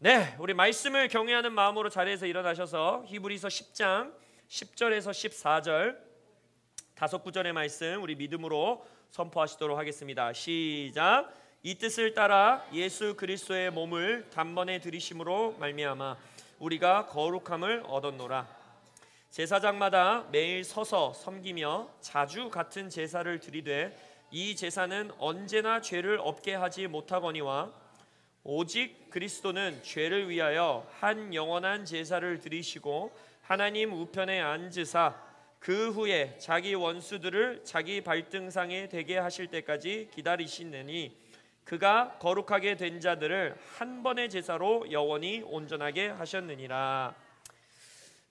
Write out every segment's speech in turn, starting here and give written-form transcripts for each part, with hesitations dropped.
네, 우리 말씀을 경외하는 마음으로 자리에서 일어나셔서 히브리서 10장 10절에서 14절 다섯 구절의 말씀 우리 믿음으로 선포하시도록 하겠습니다. 시작. 이 뜻을 따라 예수 그리스도의 몸을 단번에 들이심으로 말미암아 우리가 거룩함을 얻었노라. 제사장마다 매일 서서 섬기며 자주 같은 제사를 드리되 이 제사는 언제나 죄를 없게 하지 못하거니와 오직 그리스도는 죄를 위하여 한 영원한 제사를 드리시고 하나님 우편에 앉으사 그 후에 자기 원수들을 자기 발등상에 대게 하실 때까지 기다리시느니 그가 거룩하게 된 자들을 한 번의 제사로 영원히 온전하게 하셨느니라.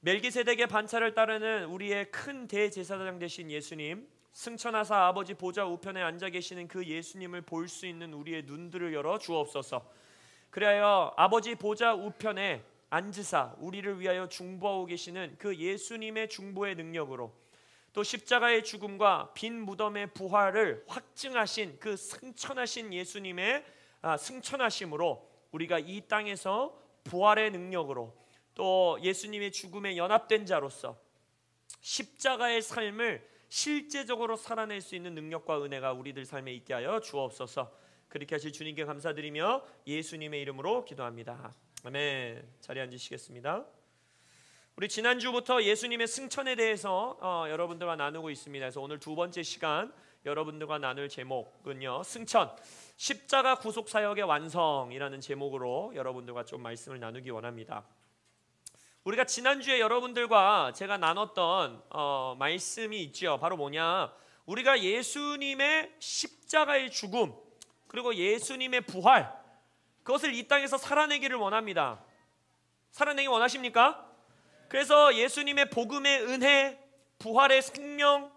멜기세덱의 반차를 따르는 우리의 큰 대제사장 되신 예수님, 승천하사 아버지 보좌 우편에 앉아 계시는 그 예수님을 볼 수 있는 우리의 눈들을 열어 주옵소서. 그리하여 아버지 보좌 우편에 앉으사 우리를 위하여 중보하고 계시는 그 예수님의 중보의 능력으로 또 십자가의 죽음과 빈 무덤의 부활을 확증하신 그 승천하신 예수님의 승천하심으로 우리가 이 땅에서 부활의 능력으로 또 예수님의 죽음에 연합된 자로서 십자가의 삶을 실제적으로 살아낼 수 있는 능력과 은혜가 우리들 삶에 있게 하여 주옵소서. 그렇게 하실 주님께 감사드리며 예수님의 이름으로 기도합니다. 아멘. 자리에 앉으시겠습니다. 우리 지난주부터 예수님의 승천에 대해서 여러분들과 나누고 있습니다. 그래서 오늘 두 번째 시간 여러분들과 나눌 제목은요, 승천, 십자가 구속사역의 완성이라는 제목으로 여러분들과 좀 말씀을 나누기 원합니다. 우리가 지난주에 여러분들과 제가 나눴던 말씀이 있죠. 바로 뭐냐, 우리가 예수님의 십자가의 죽음 그리고 예수님의 부활, 그것을 이 땅에서 살아내기를 원합니다. 살아내기 원하십니까? 그래서 예수님의 복음의 은혜, 부활의 생명,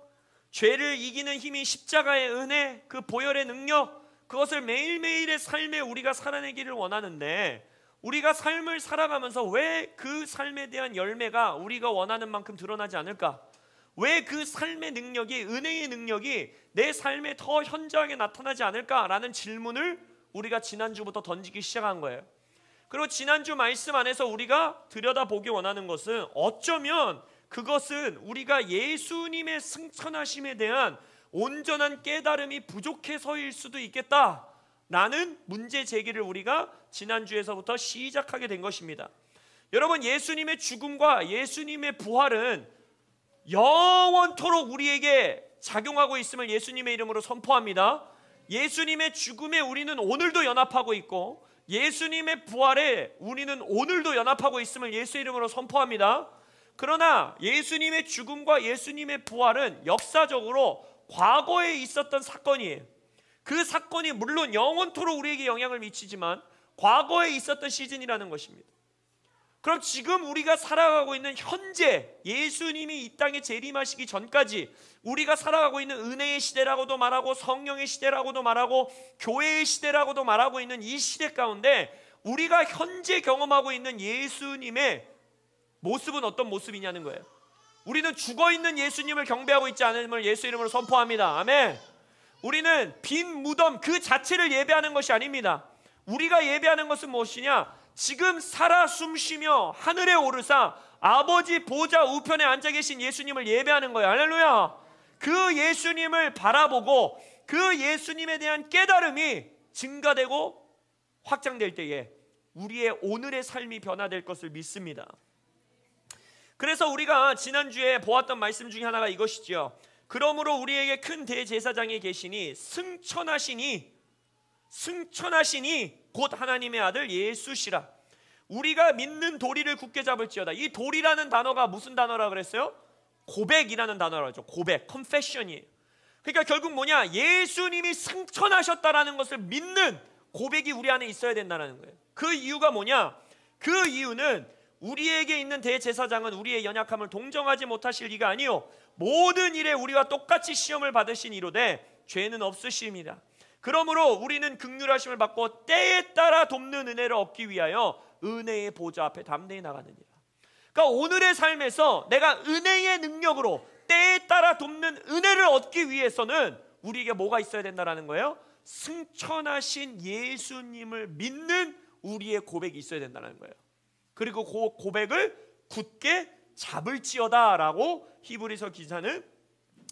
죄를 이기는 힘이 십자가의 은혜, 그 보혈의 능력, 그것을 매일매일의 삶에 우리가 살아내기를 원하는데, 우리가 삶을 살아가면서 왜 그 삶에 대한 열매가 우리가 원하는 만큼 드러나지 않을까? 왜 그 삶의 능력이, 은혜의 능력이 내 삶에 더 현저하게 나타나지 않을까라는 질문을 우리가 지난주부터 던지기 시작한 거예요. 그리고 지난주 말씀 안에서 우리가 들여다보기 원하는 것은 어쩌면 그것은 우리가 예수님의 승천하심에 대한 온전한 깨달음이 부족해서일 수도 있겠다라는 문제 제기를 우리가 지난주에서부터 시작하게 된 것입니다. 여러분, 예수님의 죽음과 예수님의 부활은 영원토록 우리에게 작용하고 있음을 예수님의 이름으로 선포합니다. 예수님의 죽음에 우리는 오늘도 연합하고 있고 예수님의 부활에 우리는 오늘도 연합하고 있음을 예수의 이름으로 선포합니다. 그러나 예수님의 죽음과 예수님의 부활은 역사적으로 과거에 있었던 사건이에요. 그 사건이 물론 영원토록 우리에게 영향을 미치지만 과거에 있었던 시즌이라는 것입니다. 그럼 지금 우리가 살아가고 있는 현재, 예수님이 이 땅에 재림하시기 전까지 우리가 살아가고 있는 은혜의 시대라고도 말하고 성령의 시대라고도 말하고 교회의 시대라고도 말하고 있는 이 시대 가운데 우리가 현재 경험하고 있는 예수님의 모습은 어떤 모습이냐는 거예요. 우리는 죽어있는 예수님을 경배하고 있지 않음을 예수 이름으로 선포합니다. 아멘. 우리는 빈 무덤 그 자체를 예배하는 것이 아닙니다. 우리가 예배하는 것은 무엇이냐? 지금 살아 숨쉬며 하늘에 오르사 아버지 보좌 우편에 앉아 계신 예수님을 예배하는 거예요. 할렐루야. 그 예수님을 바라보고 그 예수님에 대한 깨달음이 증가되고 확장될 때에 우리의 오늘의 삶이 변화될 것을 믿습니다. 그래서 우리가 지난주에 보았던 말씀 중에 하나가 이것이죠. 그러므로 우리에게 큰 대제사장이 계시니 승천하시니 곧 하나님의 아들 예수시라. 우리가 믿는 도리를 굳게 잡을지어다. 이 도리라는 단어가 무슨 단어라 그랬어요? 고백이라는 단어라고 하죠. 고백, confession이에요. 그러니까 결국 뭐냐? 예수님이 승천하셨다라는 것을 믿는 고백이 우리 안에 있어야 된다는 거예요. 그 이유가 뭐냐? 그 이유는 우리에게 있는 대제사장은 우리의 연약함을 동정하지 못하실 이가 아니요 모든 일에 우리와 똑같이 시험을 받으신 이로되 죄는 없으십니다. 그러므로 우리는 긍휼하심을 받고 때에 따라 돕는 은혜를 얻기 위하여 은혜의 보좌 앞에 담대히 나가느니라. 그러니까 오늘의 삶에서 내가 은혜의 능력으로 때에 따라 돕는 은혜를 얻기 위해서는 우리에게 뭐가 있어야 된다는 거예요? 승천하신 예수님을 믿는 우리의 고백이 있어야 된다는 거예요. 그리고 그 고백을 굳게 잡을지어다 라고 히브리서 기자는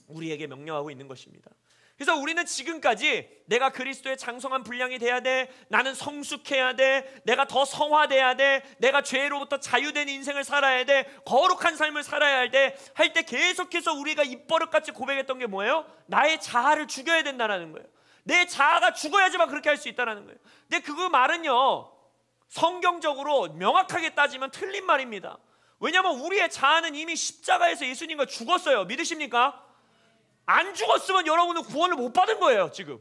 우리에게 명령하고 있는 것입니다. 그래서 우리는 지금까지 내가 그리스도의 장성한 분량이 돼야 돼, 나는 성숙해야 돼, 내가 더 성화돼야 돼, 내가 죄로부터 자유된 인생을 살아야 돼, 거룩한 삶을 살아야 돼 할 때 계속해서 우리가 입버릇같이 고백했던 게 뭐예요? 나의 자아를 죽여야 된다는 거예요. 내 자아가 죽어야지만 그렇게 할 수 있다는 거예요. 근데 그 말은요, 성경적으로 명확하게 따지면 틀린 말입니다. 왜냐하면 우리의 자아는 이미 십자가에서 예수님과 죽었어요. 믿으십니까? 안 죽었으면 여러분은 구원을 못 받은 거예요. 지금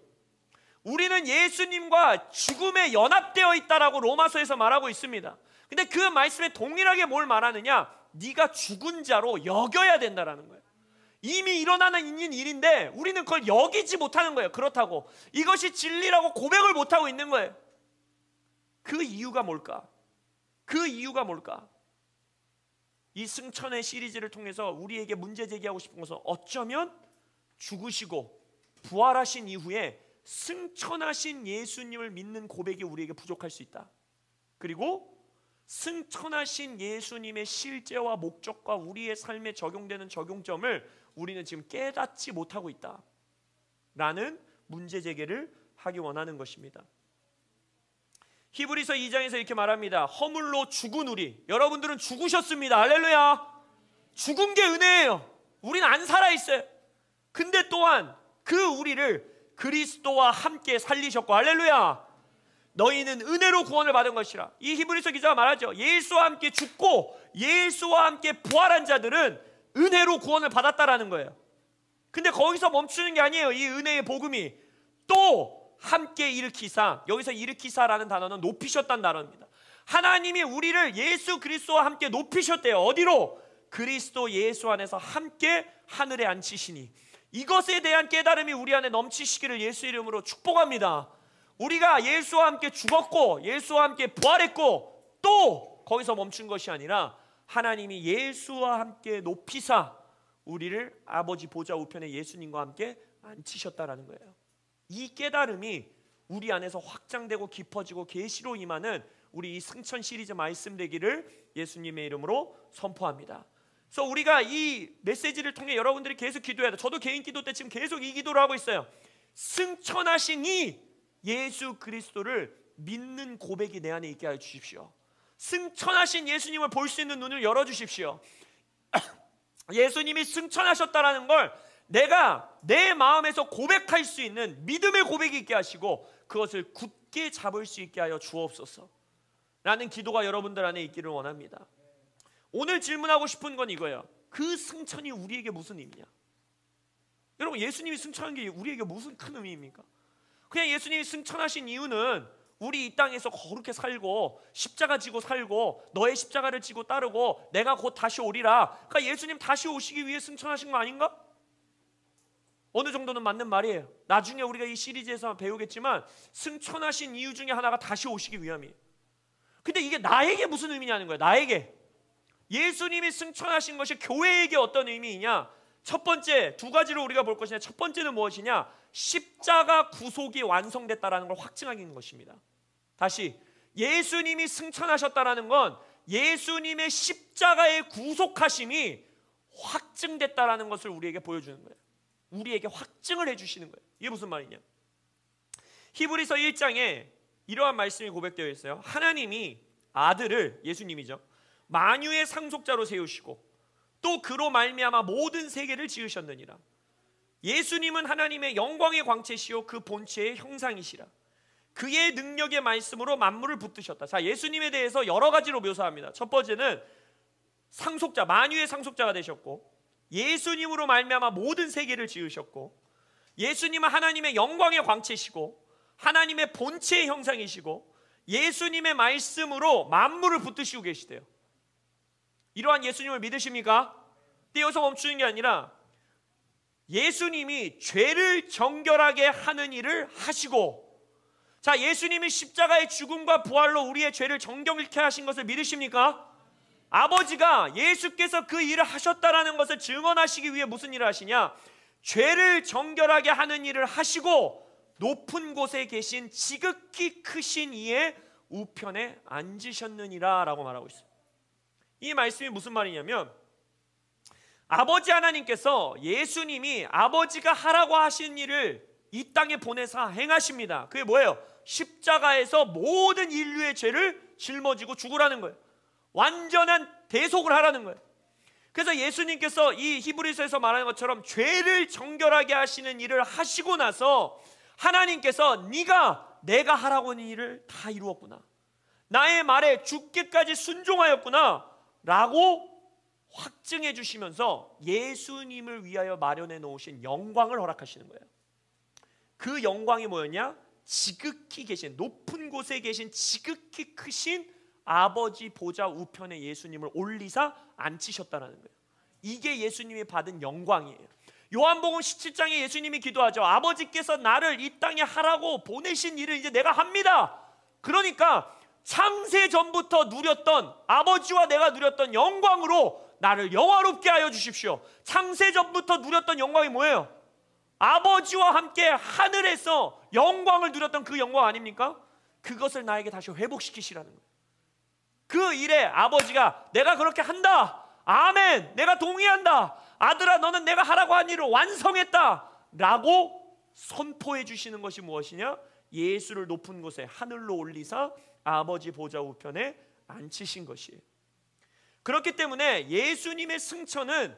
우리는 예수님과 죽음에 연합되어 있다라고 로마서에서 말하고 있습니다. 근데 그 말씀에 동일하게 뭘 말하느냐, 네가 죽은 자로 여겨야 된다라는 거예요. 이미 일어나는 있는 일인데 우리는 그걸 여기지 못하는 거예요. 그렇다고 이것이 진리라고 고백을 못하고 있는 거예요. 그 이유가 뭘까? 그 이유가 뭘까? 이 승천의 시리즈를 통해서 우리에게 문제 제기하고 싶은 것은, 어쩌면 죽으시고 부활하신 이후에 승천하신 예수님을 믿는 고백이 우리에게 부족할 수 있다. 그리고 승천하신 예수님의 실제와 목적과 우리의 삶에 적용되는 적용점을 우리는 지금 깨닫지 못하고 있다 라는 문제 제기를 하기 원하는 것입니다. 히브리서 2장에서 이렇게 말합니다. 허물로 죽은 우리, 여러분들은 죽으셨습니다. 할렐루야. 죽은 게 은혜예요. 우리는 안 살아있어요. 근데 또한 그 우리를 그리스도와 함께 살리셨고, 할렐루야, 너희는 은혜로 구원을 받은 것이라. 이 히브리서 기자가 말하죠. 예수와 함께 죽고 예수와 함께 부활한 자들은 은혜로 구원을 받았다라는 거예요. 근데 거기서 멈추는 게 아니에요. 이 은혜의 복음이 또 함께 일으키사, 여기서 일으키사라는 단어는 높이셨다는 단어입니다. 하나님이 우리를 예수 그리스도와 함께 높이셨대요. 어디로? 그리스도 예수 안에서 함께 하늘에 앉히시니. 이것에 대한 깨달음이 우리 안에 넘치시기를 예수 이름으로 축복합니다. 우리가 예수와 함께 죽었고 예수와 함께 부활했고 또 거기서 멈춘 것이 아니라 하나님이 예수와 함께 높이사 우리를 아버지 보좌 우편에 예수님과 함께 앉히셨다라는 거예요. 이 깨달음이 우리 안에서 확장되고 깊어지고 계시로 임하는 우리 이 승천 시리즈 말씀 되기를 예수님의 이름으로 선포합니다. 그래서 우리가 이 메시지를 통해 여러분들이 계속 기도해야 돼. 저도 개인 기도 때 지금 계속 이 기도를 하고 있어요. 승천하신 이 예수 그리스도를 믿는 고백이 내 안에 있게 해 주십시오. 승천하신 예수님을 볼 수 있는 눈을 열어주십시오. 예수님이 승천하셨다라는 걸 내가 내 마음에서 고백할 수 있는 믿음의 고백이 있게 하시고 그것을 굳게 잡을 수 있게 하여 주옵소서 라는 기도가 여러분들 안에 있기를 원합니다. 오늘 질문하고 싶은 건 이거예요. 그 승천이 우리에게 무슨 의미냐? 여러분, 예수님이 승천한 게 우리에게 무슨 큰 의미입니까? 그냥 예수님이 승천하신 이유는 우리 이 땅에서 거룩하게 살고 십자가 지고 살고 너의 십자가를 지고 따르고 내가 곧 다시 오리라. 그러니까 예수님 다시 오시기 위해 승천하신 거 아닌가? 어느 정도는 맞는 말이에요. 나중에 우리가 이 시리즈에서 배우겠지만 승천하신 이유 중에 하나가 다시 오시기 위함이에요. 근데 이게 나에게 무슨 의미냐는 거예요. 나에게. 예수님이 승천하신 것이 교회에게 어떤 의미이냐? 첫 번째, 두 가지로 우리가 볼 것이냐. 첫 번째는 무엇이냐? 십자가 구속이 완성됐다라는 걸 확증하는 것입니다. 다시, 예수님이 승천하셨다라는 건 예수님의 십자가의 구속하심이 확증됐다라는 것을 우리에게 보여주는 거예요. 우리에게 확증을 해주시는 거예요. 이게 무슨 말이냐? 히브리서 1장에 이러한 말씀이 고백되어 있어요. 하나님이 아들을, 예수님이죠, 만유의 상속자로 세우시고 또 그로 말미암아 모든 세계를 지으셨느니라. 예수님은 하나님의 영광의 광채시요 그 본체의 형상이시라. 그의 능력의 말씀으로 만물을 붙드셨다. 자, 예수님에 대해서 여러 가지로 묘사합니다. 첫 번째는 상속자, 만유의 상속자가 되셨고, 예수님으로 말미암아 모든 세계를 지으셨고, 예수님은 하나님의 영광의 광채시고 하나님의 본체의 형상이시고 예수님의 말씀으로 만물을 붙드시고 계시대요. 이러한 예수님을 믿으십니까? 근데 여기서 멈추는 게 아니라 예수님이 죄를 정결하게 하는 일을 하시고, 자, 예수님이 십자가의 죽음과 부활로 우리의 죄를 정결케 하신 것을 믿으십니까? 아버지가 예수께서 그 일을 하셨다라는 것을 증언하시기 위해 무슨 일을 하시냐? 죄를 정결하게 하는 일을 하시고 높은 곳에 계신 지극히 크신 이의 우편에 앉으셨느니라 라고 말하고 있어요. 이 말씀이 무슨 말이냐면 아버지 하나님께서 예수님이 아버지가 하라고 하신 일을 이 땅에 보내사 행하십니다. 그게 뭐예요? 십자가에서 모든 인류의 죄를 짊어지고 죽으라는 거예요. 완전한 대속을 하라는 거예요. 그래서 예수님께서 이 히브리서에서 말하는 것처럼 죄를 정결하게 하시는 일을 하시고 나서 하나님께서 네가 내가 하라고 하는 일을 다 이루었구나, 나의 말에 죽기까지 순종하였구나 라고 확증해 주시면서 예수님을 위하여 마련해 놓으신 영광을 허락하시는 거예요. 그 영광이 뭐였냐? 지극히 계신, 높은 곳에 계신 지극히 크신 아버지 보좌 우편에 예수님을 올리사 앉히셨다는 거예요. 이게 예수님이 받은 영광이에요. 요한복음 17장에 예수님이 기도하죠. 아버지께서 나를 이 땅에 하라고 보내신 일을 이제 내가 합니다. 그러니까 창세 전부터 누렸던, 아버지와 내가 누렸던 영광으로 나를 영화롭게 하여 주십시오. 창세 전부터 누렸던 영광이 뭐예요? 아버지와 함께 하늘에서 영광을 누렸던 그 영광 아닙니까? 그것을 나에게 다시 회복시키시라는 거예요. 그 일에 아버지가 내가 그렇게 한다, 아멘, 내가 동의한다, 아들아 너는 내가 하라고 한 일을 완성했다 라고 선포해 주시는 것이 무엇이냐? 예수를 높은 곳에 하늘로 올리사 아버지 보좌 우편에 앉히신 것이에요. 그렇기 때문에 예수님의 승천은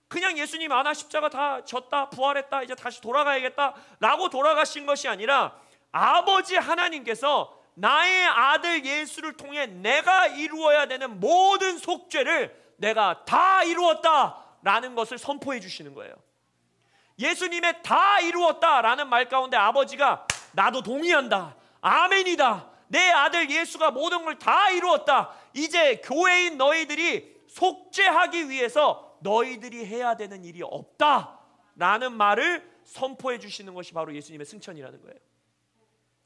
그냥 예수님 나 십자가 다 졌다, 부활했다, 이제 다시 돌아가야겠다 라고 돌아가신 것이 아니라 아버지 하나님께서 나의 아들 예수를 통해 내가 이루어야 되는 모든 속죄를 내가 다 이루었다 라는 것을 선포해 주시는 거예요. 예수님의 다 이루었다 라는 말 가운데 아버지가 나도 동의한다, 아멘이다, 내 아들 예수가 모든 걸 다 이루었다, 이제 교회인 너희들이 속죄하기 위해서 너희들이 해야 되는 일이 없다 라는 말을 선포해 주시는 것이 바로 예수님의 승천이라는 거예요.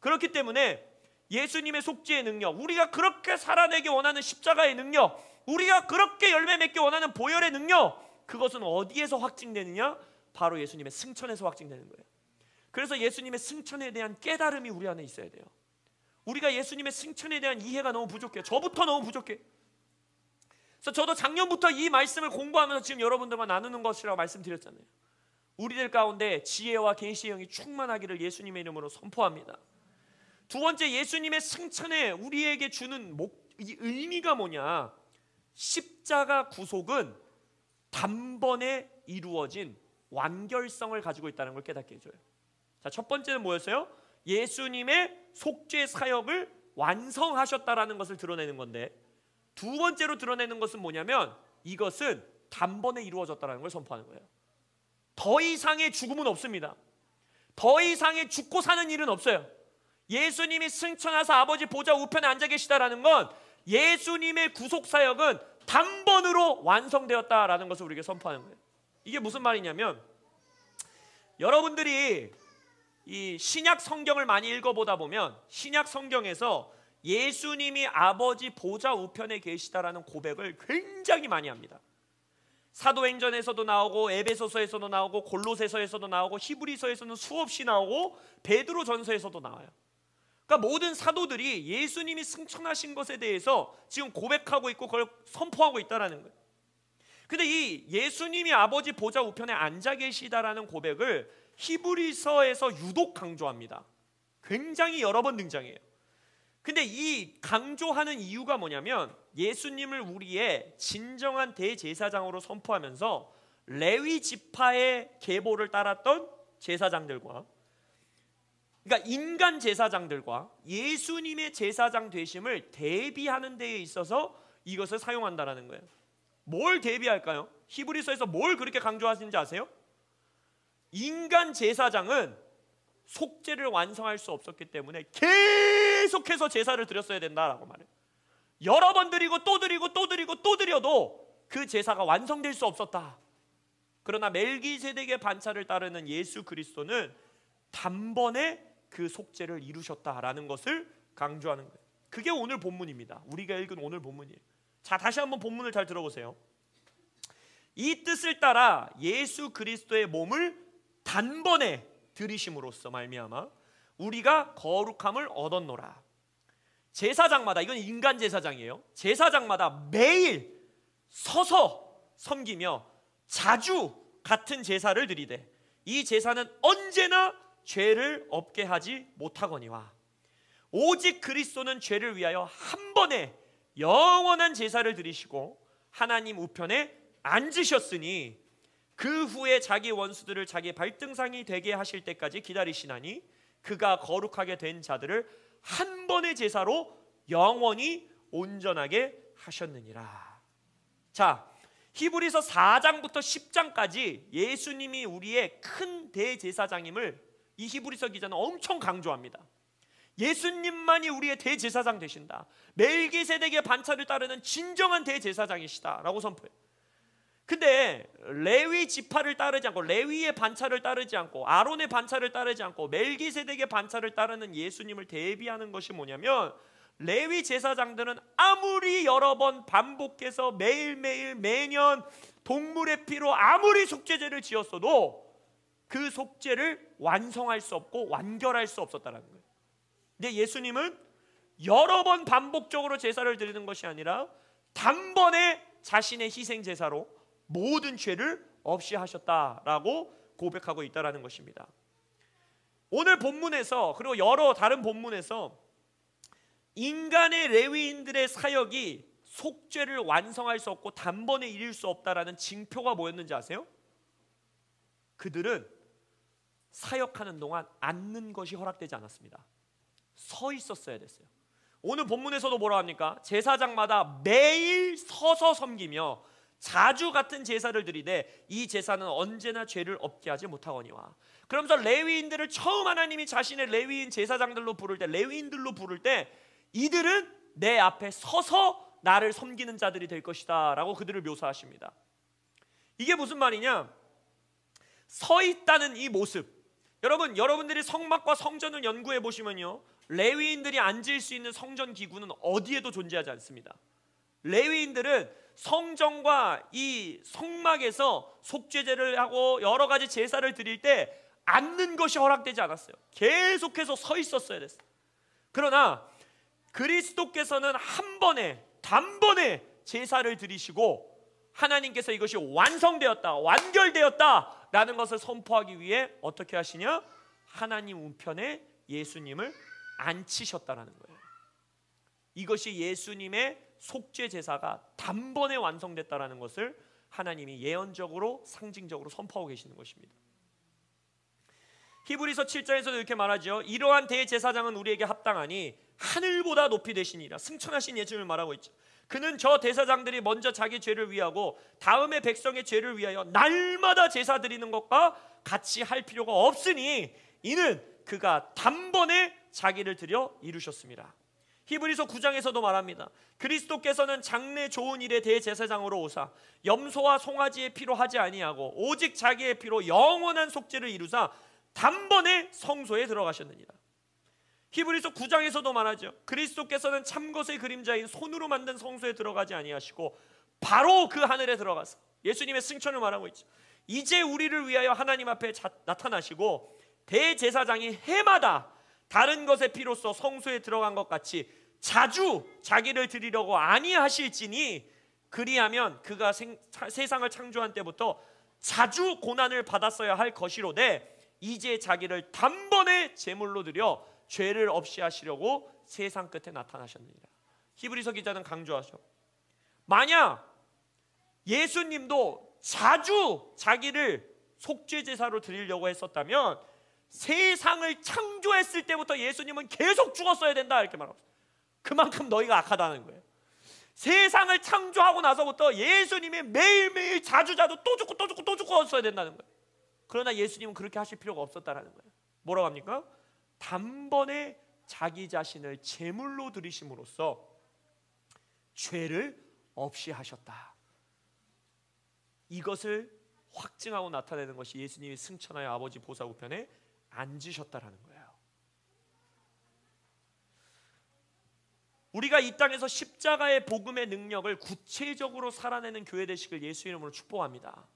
그렇기 때문에 예수님의 속죄의 능력, 우리가 그렇게 살아내기 원하는 십자가의 능력, 우리가 그렇게 열매 맺기 원하는 보혈의 능력, 그것은 어디에서 확증되느냐? 바로 예수님의 승천에서 확증되는 거예요. 그래서 예수님의 승천에 대한 깨달음이 우리 안에 있어야 돼요. 우리가 예수님의 승천에 대한 이해가 너무 부족해요. 저부터 너무 부족해요. 그래서 저도 작년부터 이 말씀을 공부하면서 지금 여러분들과 나누는 것이라고 말씀드렸잖아요. 우리들 가운데 지혜와 계시의 영이 충만하기를 예수님의 이름으로 선포합니다. 두 번째, 예수님의 승천에 우리에게 주는 이 의미가 뭐냐? 십자가 구속은 단번에 이루어진 완결성을 가지고 있다는 걸 깨닫게 해줘요. 자, 첫 번째는 뭐였어요? 예수님의 속죄 사역을 완성하셨다라는 것을 드러내는 건데, 두 번째로 드러내는 것은 뭐냐면 이것은 단번에 이루어졌다는 걸 선포하는 거예요. 더 이상의 죽음은 없습니다. 더 이상의 죽고 사는 일은 없어요. 예수님이 승천하사 아버지 보좌 우편에 앉아 계시다라는 건 예수님의 구속 사역은 단번으로 완성되었다라는 것을 우리에게 선포하는 거예요. 이게 무슨 말이냐면, 여러분들이 이 신약 성경을 많이 읽어보다 보면 신약 성경에서 예수님이 아버지 보좌 우편에 계시다라는 고백을 굉장히 많이 합니다. 사도행전에서도 나오고, 에베소서에서도 나오고, 골로새서에서도 나오고, 히브리서에서는 수없이 나오고, 베드로전서에서도 나와요. 그러니까 모든 사도들이 예수님이 승천하신 것에 대해서 지금 고백하고 있고 그걸 선포하고 있다라는 거예요. 근데 이 예수님이 아버지 보좌 우편에 앉아 계시다라는 고백을 히브리서에서 유독 강조합니다. 굉장히 여러 번 등장해요. 근데 이 강조하는 이유가 뭐냐면, 예수님을 우리의 진정한 대제사장으로 선포하면서 레위 지파의 계보를 따랐던 제사장들과, 그러니까 인간 제사장들과 예수님의 제사장 되심을 대비하는 데에 있어서 이것을 사용한다라는 거예요. 뭘 대비할까요? 히브리서에서 뭘 그렇게 강조하시는지 아세요? 인간 제사장은 속죄를 완성할 수 없었기 때문에 계속해서 제사를 드렸어야 된다라고 말해요. 여러 번 드리고 또 드리고 또 드리고 또 드려도 그 제사가 완성될 수 없었다. 그러나 멜기세덱의 반차를 따르는 예수 그리스도는 단번에 그 속죄를 이루셨다라는 것을 강조하는 거예요. 그게 오늘 본문입니다. 우리가 읽은 오늘 본문이에요. 자, 다시 한번 본문을 잘 들어보세요. 이 뜻을 따라 예수 그리스도의 몸을 단번에 들이심으로써 말미암아 우리가 거룩함을 얻었노라. 제사장마다, 이건 인간 제사장이에요. 제사장마다 매일 서서 섬기며 자주 같은 제사를 드리되 이 제사는 언제나 죄를 없게 하지 못하거니와 오직 그리스도는 죄를 위하여 한 번에 영원한 제사를 드리시고 하나님 우편에 앉으셨으니 그 후에 자기 원수들을 자기 발등상이 되게 하실 때까지 기다리시나니 그가 거룩하게 된 자들을 한 번의 제사로 영원히 온전하게 하셨느니라. 자, 히브리서 4장부터 10장까지 예수님이 우리의 큰 대제사장임을 이 히브리서 기자는 엄청 강조합니다. 예수님만이 우리의 대제사장 되신다. 멜기세덱의 반차를 따르는 진정한 대제사장이시다 라고 선포해요. 근데 레위 지파를 따르지 않고 레위의 반차를 따르지 않고 아론의 반차를 따르지 않고 멜기세덱의 반차를 따르는 예수님을 대비하는 것이 뭐냐면 레위 제사장들은 아무리 여러 번 반복해서 매일매일 매년 동물의 피로 아무리 속죄제를 지었어도 그 속죄를 완성할 수 없고 완결할 수 없었다는 거예요. 근데 예수님은 여러 번 반복적으로 제사를 드리는 것이 아니라 단번에 자신의 희생 제사로 모든 죄를 없이 하셨다라고 고백하고 있다는 것입니다. 오늘 본문에서 그리고 여러 다른 본문에서 인간의 레위인들의 사역이 속죄를 완성할 수 없고 단번에 이룰 수 없다라는 징표가 뭐였는지 아세요? 그들은 사역하는 동안 앉는 것이 허락되지 않았습니다. 서 있었어야 됐어요. 오늘 본문에서도 뭐라 합니까? 제사장마다 매일 서서 섬기며 자주 같은 제사를 드리되 이 제사는 언제나 죄를 없게 하지 못하거니와. 그러면서 레위인들을 처음 하나님이 자신의 레위인 제사장들로 부를 때, 레위인들로 부를 때 이들은 내 앞에 서서 나를 섬기는 자들이 될 것이다 라고 그들을 묘사하십니다. 이게 무슨 말이냐? 서 있다는 이 모습, 여러분들이 성막과 성전을 연구해 보시면요, 레위인들이 앉을 수 있는 성전 기구는 어디에도 존재하지 않습니다. 레위인들은 성전과 이 성막에서 속죄제를 하고 여러 가지 제사를 드릴 때 앉는 것이 허락되지 않았어요. 계속해서 서 있었어야 됐어요. 그러나 그리스도께서는 한 번에 단번에 제사를 드리시고 하나님께서 이것이 완성되었다, 완결되었다 라는 것을 선포하기 위해 어떻게 하시냐? 하나님 우편에 예수님을 앉히셨다라는 거예요. 이것이 예수님의 속죄 제사가 단번에 완성됐다라는 것을 하나님이 예언적으로 상징적으로 선포하고 계시는 것입니다. 히브리서 7장에서도 이렇게 말하죠. 이러한 대제사장은 우리에게 합당하니 하늘보다 높이 되시니라. 승천하신 예수님을 말하고 있죠. 그는 저 대사장들이 먼저 자기 죄를 위하고 다음에 백성의 죄를 위하여 날마다 제사 드리는 것과 같이 할 필요가 없으니 이는 그가 단번에 자기를 드려 이루셨습니다. 히브리서 9장에서도 말합니다. 그리스도께서는 장래 좋은 일의 대제사장으로 오사 염소와 송아지의 피로 하지 아니하고 오직 자기의 피로 영원한 속죄를 이루사 단번에 성소에 들어가셨느니라. 히브리서 9장에서도 말하죠. 그리스도께서는 참것의 그림자인 손으로 만든 성소에 들어가지 아니하시고 바로 그 하늘에 들어가서 예수님의 승천을 말하고 있죠. 이제 우리를 위하여 하나님 앞에 나타나시고 대제사장이 해마다 다른 것의 피로써 성소에 들어간 것 같이 자주 자기를 드리려고 아니하실지니 그리하면 그가 세상을 창조한 때부터 자주 고난을 받았어야 할 것이로되 이제 자기를 단번에 제물로 드려 죄를 없이 하시려고 세상 끝에 나타나셨느니라. 히브리서 기자는 강조하죠. 만약 예수님도 자주 자기를 속죄제사로 드리려고 했었다면 세상을 창조했을 때부터 예수님은 계속 죽었어야 된다 이렇게 말하고 있어요. 그만큼 너희가 악하다는 거예요. 세상을 창조하고 나서부터 예수님이 매일매일 자주 또 죽고 또 죽고 또 죽었어야 된다는 거예요. 그러나 예수님은 그렇게 하실 필요가 없었다는 거예요. 뭐라고 합니까? 단번에 자기 자신을 제물로 드리심으로써 죄를 없이 하셨다. 이것을 확증하고 나타내는 것이 예수님이 승천하여 아버지 보좌 우편에 앉으셨다라는 거예요. 우리가 이 땅에서 십자가의 복음의 능력을 구체적으로 살아내는 교회 되시길 예수 이름으로 축복합니다.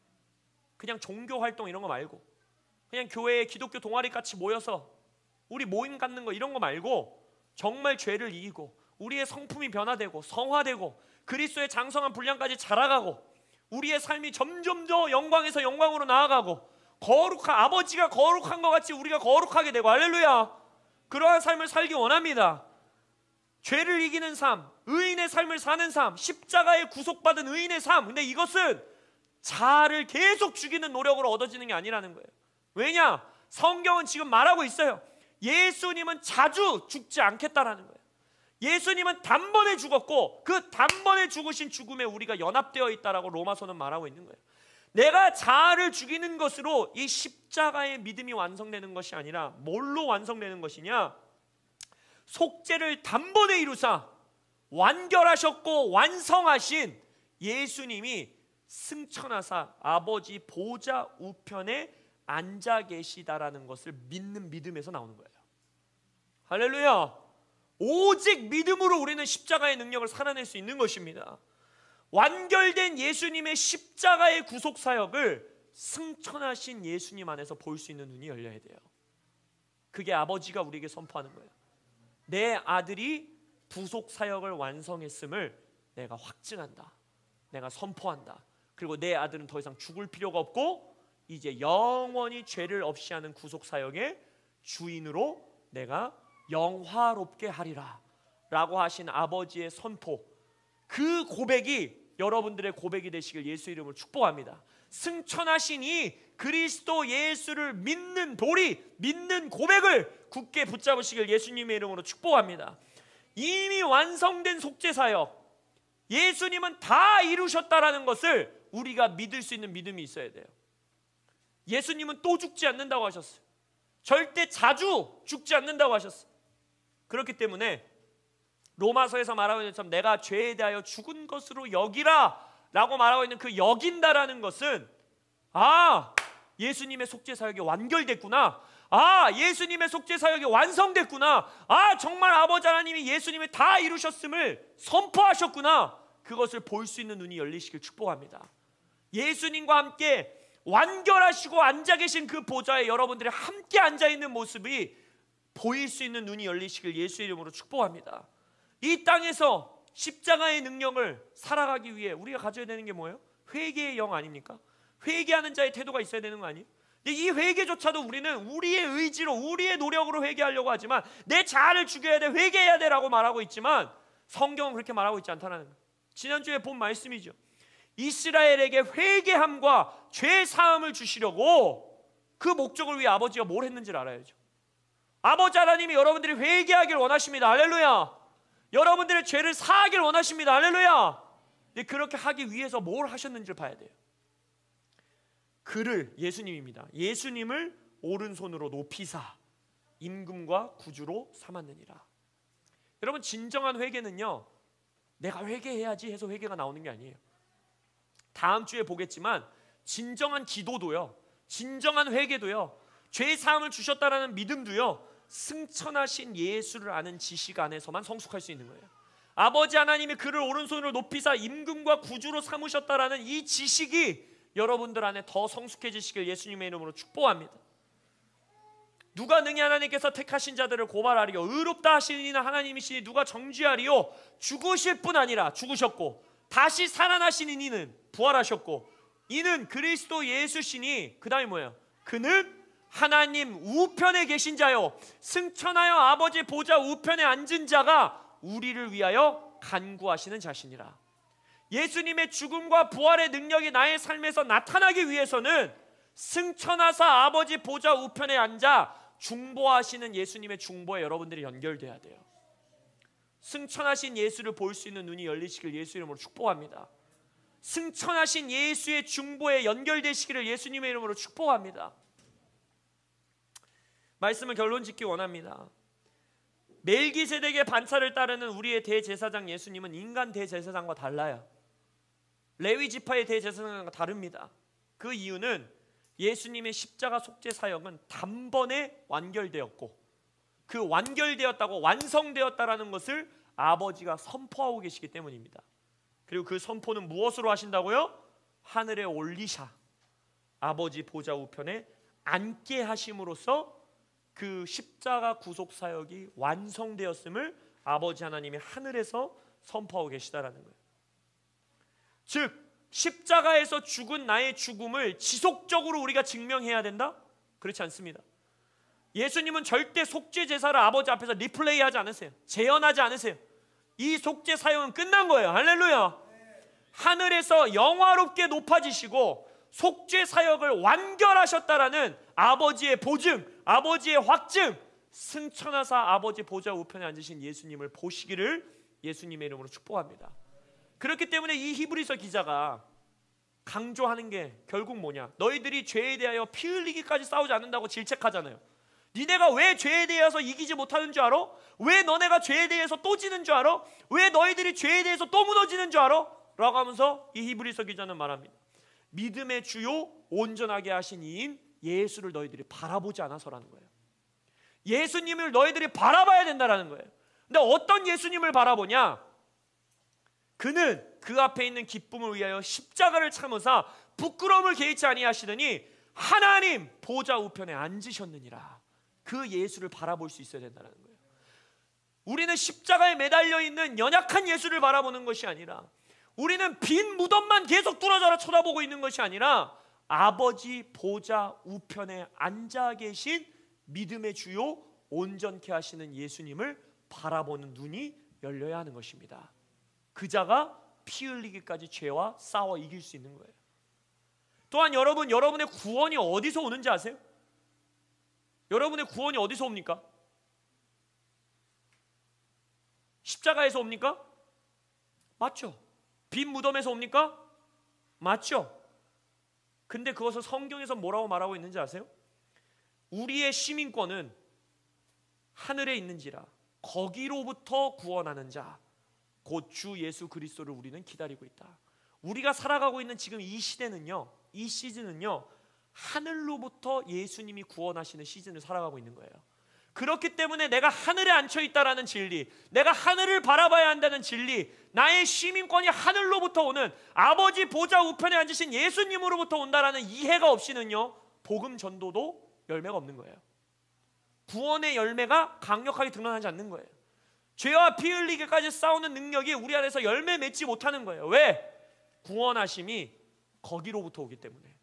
그냥 종교 활동 이런 거 말고, 그냥 교회에 기독교 동아리 같이 모여서 우리 모임 갖는 거 이런 거 말고 정말 죄를 이기고 우리의 성품이 변화되고 성화되고 그리스도의 장성한 분량까지 자라가고 우리의 삶이 점점 더 영광에서 영광으로 나아가고 거룩한 아버지가 거룩한 것 같이 우리가 거룩하게 되고 할렐루야, 그러한 삶을 살기 원합니다. 죄를 이기는 삶, 의인의 삶을 사는 삶, 십자가에 구속받은 의인의 삶. 근데 이것은 자아를 계속 죽이는 노력으로 얻어지는 게 아니라는 거예요. 왜냐? 성경은 지금 말하고 있어요. 예수님은 자주 죽지 않겠다라는 거예요. 예수님은 단번에 죽었고 그 단번에 죽으신 죽음에 우리가 연합되어 있다라고 로마서는 말하고 있는 거예요. 내가 자아를 죽이는 것으로 이 십자가의 믿음이 완성되는 것이 아니라 뭘로 완성되는 것이냐? 속죄를 단번에 이루사 완결하셨고 완성하신 예수님이 승천하사 아버지 보좌 우편에 앉아 계시다라는 것을 믿는 믿음에서 나오는 거예요. 할렐루야. 오직 믿음으로 우리는 십자가의 능력을 살아낼 수 있는 것입니다. 완결된 예수님의 십자가의 구속 사역을 승천하신 예수님 안에서 볼 수 있는 눈이 열려야 돼요. 그게 아버지가 우리에게 선포하는 거예요. 내 아들이 구속 사역을 완성했음을 내가 확증한다. 내가 선포한다. 그리고 내 아들은 더 이상 죽을 필요가 없고 이제 영원히 죄를 없이 하는 구속 사역의 주인으로 내가 영화롭게 하리라 라고 하신 아버지의 선포, 그 고백이 여러분들의 고백이 되시길 예수 이름으로 축복합니다. 승천하신 이 그리스도 예수를 믿는 도리, 믿는 고백을 굳게 붙잡으시길 예수님의 이름으로 축복합니다. 이미 완성된 속죄 사역, 예수님은 다 이루셨다라는 것을 우리가 믿을 수 있는 믿음이 있어야 돼요. 예수님은 또 죽지 않는다고 하셨어요. 절대 자주 죽지 않는다고 하셨어요. 그렇기 때문에 로마서에서 말하고 있는 것처럼 내가 죄에 대하여 죽은 것으로 여기라 라고 말하고 있는 그 여긴다라는 것은 예수님의 속죄 사역이 완결됐구나, 예수님의 속죄 사역이 완성됐구나, 정말 아버지 하나님이 예수님을 다 이루셨음을 선포하셨구나, 그것을 볼 수 있는 눈이 열리시길 축복합니다. 예수님과 함께 완결하시고 앉아 계신 그 보좌에 여러분들이 함께 앉아 있는 모습이 보일 수 있는 눈이 열리시길 예수 이름으로 축복합니다. 이 땅에서 십자가의 능력을 살아가기 위해 우리가 가져야 되는 게 뭐예요? 회개의 영 아닙니까? 회개하는 자의 태도가 있어야 되는 거 아니에요? 근데 이 회개조차도 우리는 우리의 의지로 우리의 노력으로 회개하려고 하지만 내 자아를 죽여야 돼, 회개해야 돼 라고 말하고 있지만 성경은 그렇게 말하고 있지 않다는 거예요. 지난주에 본 말씀이죠. 이스라엘에게 회개함과 죄 사함을 주시려고 그 목적을 위해 아버지가 뭘 했는지를 알아야죠. 아버지 하나님이 여러분들이 회개하길 원하십니다. 할렐루야. 여러분들의 죄를 사하길 원하십니다. 할렐루야. 근데 그렇게 하기 위해서 뭘 하셨는지를 봐야 돼요. 그를, 예수님입니다. 예수님을 오른손으로 높이사 임금과 구주로 삼았느니라. 여러분, 진정한 회개는요, 내가 회개해야지 해서 회개가 나오는 게 아니에요. 다음 주에 보겠지만 진정한 기도도요, 진정한 회개도요, 죄 사함을 주셨다라는 믿음도요, 승천하신 예수를 아는 지식 안에서만 성숙할 수 있는 거예요. 아버지 하나님이 그를 오른손으로 높이사 임금과 구주로 삼으셨다라는 이 지식이 여러분들 안에 더 성숙해지시길 예수님의 이름으로 축복합니다. 누가 능히 하나님께서 택하신 자들을 고발하리요, 의롭다 하시는 이는 하나님이시니 누가 정죄하리요. 죽으실 뿐 아니라 죽으셨고 다시 살아나시는 이는 부활하셨고 이는 그리스도 예수시니, 그 다음에 뭐예요? 그는 하나님 우편에 계신 자요 승천하여 아버지 보좌 우편에 앉은 자가 우리를 위하여 간구하시는 자시니라. 예수님의 죽음과 부활의 능력이 나의 삶에서 나타나기 위해서는 승천하사 아버지 보좌 우편에 앉아 중보하시는 예수님의 중보에 여러분들이 연결돼야 돼요. 승천하신 예수를 볼 수 있는 눈이 열리시길 예수 이름으로 축복합니다. 승천하신 예수의 중보에 연결되시기를 예수님의 이름으로 축복합니다. 말씀을 결론 짓기 원합니다. 멜기세덱의 반차를 따르는 우리의 대제사장 예수님은 인간 대제사장과 달라요. 레위 지파의 대제사장과 다릅니다. 그 이유는 예수님의 십자가 속죄 사역은 단번에 완결되었고 그 완결되었다고 완성되었다라는 것을 아버지가 선포하고 계시기 때문입니다. 그리고 그 선포는 무엇으로 하신다고요? 하늘에 올리샤 아버지 보좌 우편에 앉게 하심으로써 그 십자가 구속 사역이 완성되었음을 아버지 하나님이 하늘에서 선포하고 계시다라는 거예요. 즉 십자가에서 죽은 나의 죽음을 지속적으로 우리가 증명해야 된다? 그렇지 않습니다. 예수님은 절대 속죄 제사를 아버지 앞에서 리플레이하지 않으세요. 재현하지 않으세요. 이 속죄 사역은 끝난 거예요. 할렐루야. 하늘에서 영화롭게 높아지시고 속죄 사역을 완결하셨다라는 아버지의 보증, 아버지의 확증, 승천하사 아버지 보좌 우편에 앉으신 예수님을 보시기를 예수님의 이름으로 축복합니다. 그렇기 때문에 이 히브리서 기자가 강조하는 게 결국 뭐냐? 너희들이 죄에 대하여 피 흘리기까지 싸우지 않는다고 질책하잖아요. 니네가 왜 죄에 대해서 이기지 못하는 줄 알아? 왜 너네가 죄에 대해서 또 지는 줄 알아? 왜 너희들이 죄에 대해서 또 무너지는 줄 알아? 라고 하면서 이 히브리서 기자는 말합니다. 믿음의 주요 온전하게 하신 이인 예수를 너희들이 바라보지 않아서라는 거예요. 예수님을 너희들이 바라봐야 된다는 거예요. 근데 어떤 예수님을 바라보냐? 그는 그 앞에 있는 기쁨을 위하여 십자가를 참으사 부끄러움을 개의치 아니하시더니 하나님 보좌 우편에 앉으셨느니라. 그 예수를 바라볼 수 있어야 된다는 거예요. 우리는 십자가에 매달려 있는 연약한 예수를 바라보는 것이 아니라, 우리는 빈 무덤만 계속 뚫어져라 쳐다보고 있는 것이 아니라 아버지 보좌 우편에 앉아 계신 믿음의 주요 온전케 하시는 예수님을 바라보는 눈이 열려야 하는 것입니다. 그자가 피 흘리기까지 죄와 싸워 이길 수 있는 거예요. 또한 여러분의 구원이 어디서 오는지 아세요? 여러분의 구원이 어디서 옵니까? 십자가에서 옵니까? 맞죠? 빈 무덤에서 옵니까? 맞죠? 근데 그것을 성경에서 뭐라고 말하고 있는지 아세요? 우리의 시민권은 하늘에 있는지라 거기로부터 구원하는 자 곧 주 예수 그리스도를 우리는 기다리고 있다. 우리가 살아가고 있는 지금 이 시대는요, 이 시즌은요, 하늘로부터 예수님이 구원하시는 시즌을 살아가고 있는 거예요. 그렇기 때문에 내가 하늘에 앉혀있다라는 진리, 내가 하늘을 바라봐야 한다는 진리, 나의 시민권이 하늘로부터 오는 아버지 보좌 우편에 앉으신 예수님으로부터 온다라는 이해가 없이는요, 복음 전도도 열매가 없는 거예요. 구원의 열매가 강력하게 드러나지 않는 거예요. 죄와 피 흘리기까지 싸우는 능력이 우리 안에서 열매 맺지 못하는 거예요. 왜? 구원하심이 거기로부터 오기 때문에.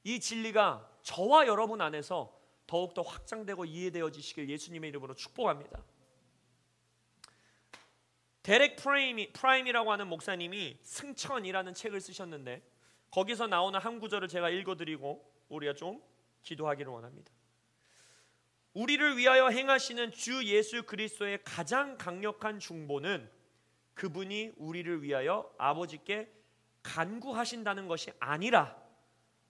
이 진리가 저와 여러분 안에서 더욱더 확장되고 이해되어지시길 예수님의 이름으로 축복합니다. 데렉 프라임이라고 하는 목사님이 승천이라는 책을 쓰셨는데 거기서 나오는 한 구절을 제가 읽어드리고 우리가 좀 기도하기를 원합니다. 우리를 위하여 행하시는 주 예수 그리스도의 가장 강력한 중보는 그분이 우리를 위하여 아버지께 간구하신다는 것이 아니라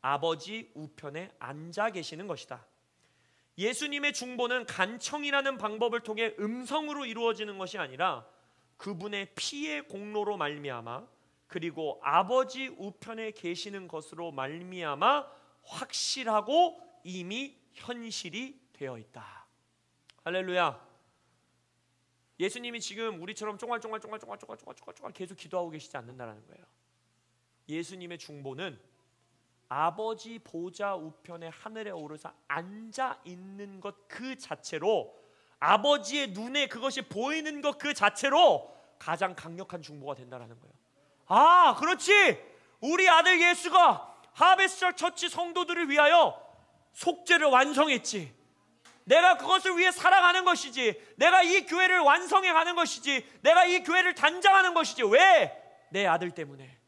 아버지 우편에 앉아 계시는 것이다. 예수님의 중보는 간청이라는 방법을 통해 음성으로 이루어지는 것이 아니라 그분의 피의 공로로 말미암아 그리고 아버지 우편에 계시는 것으로 말미암아 확실하고 이미 현실이 되어 있다. 할렐루야. 예수님이 지금 우리처럼 쫑알쫑알 계속 기도하고 계시지 않는다는 거예요. 예수님의 중보는 아버지 보좌 우편에 하늘에 오르사 앉아 있는 것 그 자체로, 아버지의 눈에 그것이 보이는 것 그 자체로 가장 강력한 중보가 된다는 거예요. 아, 그렇지. 우리 아들 예수가 하베스처 처치 성도들을 위하여 속죄를 완성했지. 내가 그것을 위해 살아가는 것이지. 내가 이 교회를 완성해 가는 것이지. 내가 이 교회를 단장하는 것이지. 왜? 내 아들 때문에.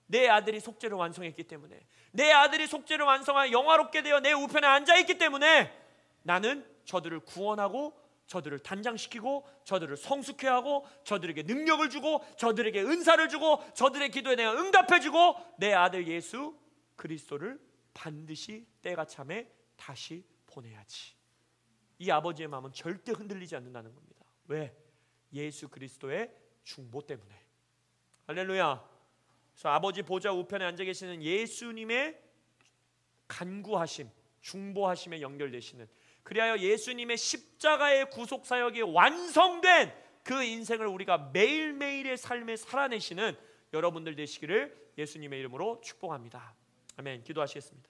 내 아들이 속죄를 완성했기 때문에, 내 아들이 속죄를 완성하여 영화롭게 되어 내 우편에 앉아있기 때문에 나는 저들을 구원하고 저들을 단장시키고 저들을 성숙해 하고 저들에게 능력을 주고 저들에게 은사를 주고 저들의 기도에 내가 응답해주고 내 아들 예수 그리스도를 반드시 때가 참에 다시 보내야지. 이 아버지의 마음은 절대 흔들리지 않는다는 겁니다. 왜? 예수 그리스도의 중보 때문에. 할렐루야. 그래서 아버지 보좌 우편에 앉아 계시는 예수님의 간구하심, 중보하심에 연결되시는, 그리하여 예수님의 십자가의 구속사역이 완성된 그 인생을 우리가 매일매일의 삶에 살아내시는 여러분들 되시기를 예수님의 이름으로 축복합니다. 아멘. 기도하시겠습니다.